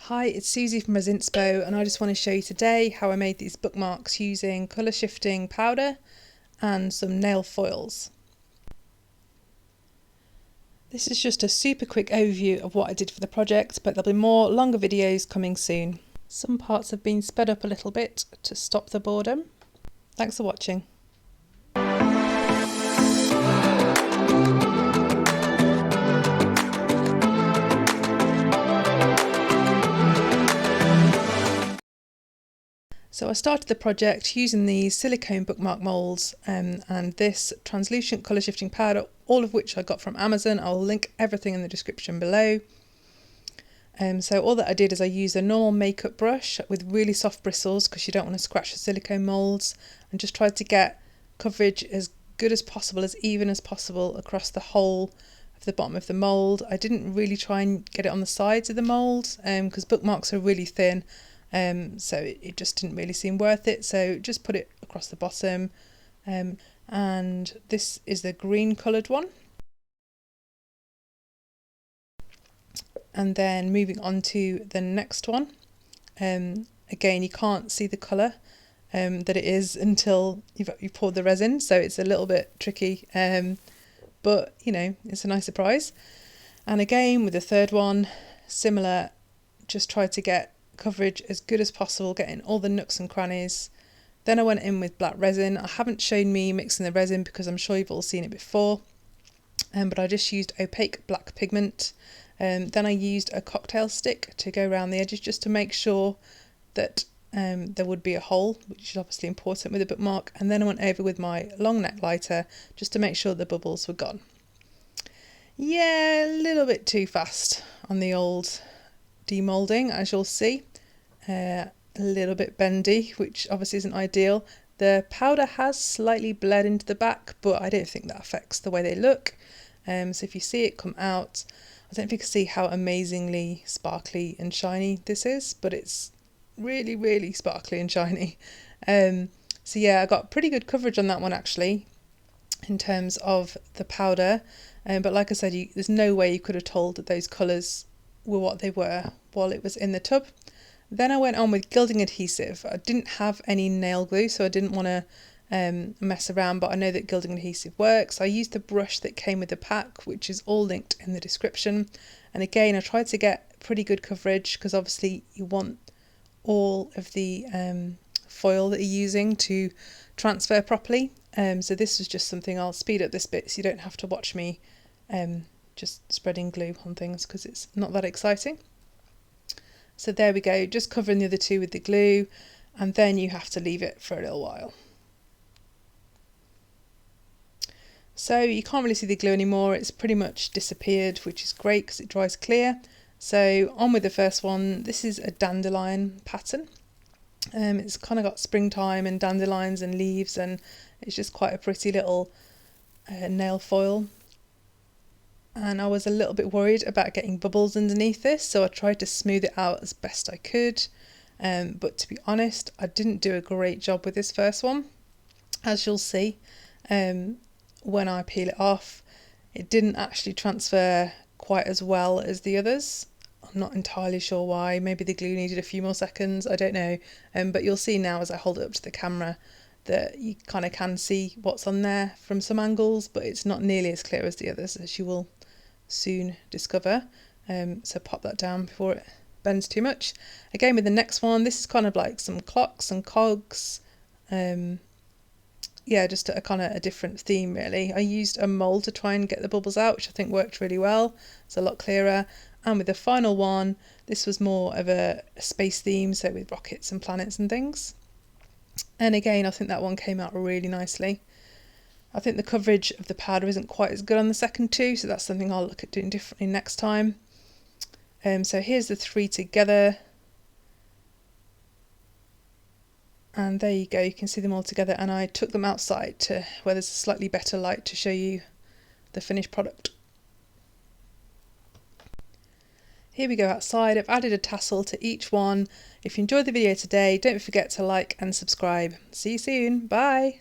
Hi, it's Susie from Resinspo, and I just want to show you today how I made these bookmarks using colour shifting powder and some nail foils. This is just a super quick overview of what I did for the project, but there'll be more longer videos coming soon. Some parts have been sped up a little bit to stop the boredom. Thanks for watching. So I started the project using these silicone bookmark moulds and this translucent colour shifting powder, all of which I got from Amazon. I'll link everything in the description below. So all that I did is I used a normal makeup brush with really soft bristles because you don't want to scratch the silicone moulds, and just tried to get coverage as good as possible, as even as possible across the whole of the bottom of the mould. I didn't really try and get it on the sides of the mould because bookmarks are really thin. So it just didn't really seem worth it, so just put it across the bottom, and this is the green coloured one. And then moving on to the next one, again you can't see the colour that it is until you've poured the resin, so it's a little bit tricky, but you know, it's a nice surprise. And again with the third one, similar, just tried to get coverage as good as possible, getting all the nooks and crannies. Then I went in with black resin. I haven't shown me mixing the resin because I'm sure you've all seen it before, but I just used opaque black pigment. Then I used a cocktail stick to go around the edges just to make sure that there would be a hole, which is obviously important with a bookmark. And then I went over with my long neck lighter just to make sure the bubbles were gone. Yeah, a little bit too fast on the old demoulding, as you'll see. A little bit bendy, which obviously isn't ideal. The powder has slightly bled into the back, but I don't think that affects the way they look. So if you see it come out, I don't know if you can see how amazingly sparkly and shiny this is, but it's really, really sparkly and shiny. So yeah, I got pretty good coverage on that one actually, in terms of the powder. But like I said, there's no way you could have told that those colours were what they were while it was in the tub. Then I went on with gilding adhesive. I didn't have any nail glue, so I didn't want to mess around, but I know that gilding adhesive works. I used the brush that came with the pack, which is all linked in the description. And again, I tried to get pretty good coverage because obviously you want all of the foil that you're using to transfer properly. So this was just something, I'll speed up this bit so you don't have to watch me just spreading glue on things because it's not that exciting. So there we go, just covering the other two with the glue, and then you have to leave it for a little while. So you can't really see the glue anymore, it's pretty much disappeared, which is great because it dries clear. So on with the first one. This is a dandelion pattern. It's kind of got springtime and dandelions and leaves, and it's just quite a pretty little nail foil. And I was a little bit worried about getting bubbles underneath this, so I tried to smooth it out as best I could, but to be honest, I didn't do a great job with this first one. As you'll see, when I peel it off, it didn't actually transfer quite as well as the others. I'm not entirely sure why. Maybe the glue needed a few more seconds, I don't know, but you'll see now as I hold it up to the camera that you kind of can see what's on there from some angles, but it's not nearly as clear as the others, as you will soon discover. So pop that down before it bends too much. Again with the next one, this is kind of like some clocks and cogs. Yeah, just a kind of a different theme really. I used a mould to try and get the bubbles out, which I think worked really well. It's a lot clearer. And with the final one, this was more of a space theme, so with rockets and planets and things. And again, I think that one came out really nicely. I think the coverage of the powder isn't quite as good on the second two, so that's something I'll look at doing differently next time. So here's the three together. And there you go, you can see them all together, and I took them outside to where there's a slightly better light to show you the finished product. Here we go outside. I've added a tassel to each one. If you enjoyed the video today, don't forget to like and subscribe. See you soon. Bye.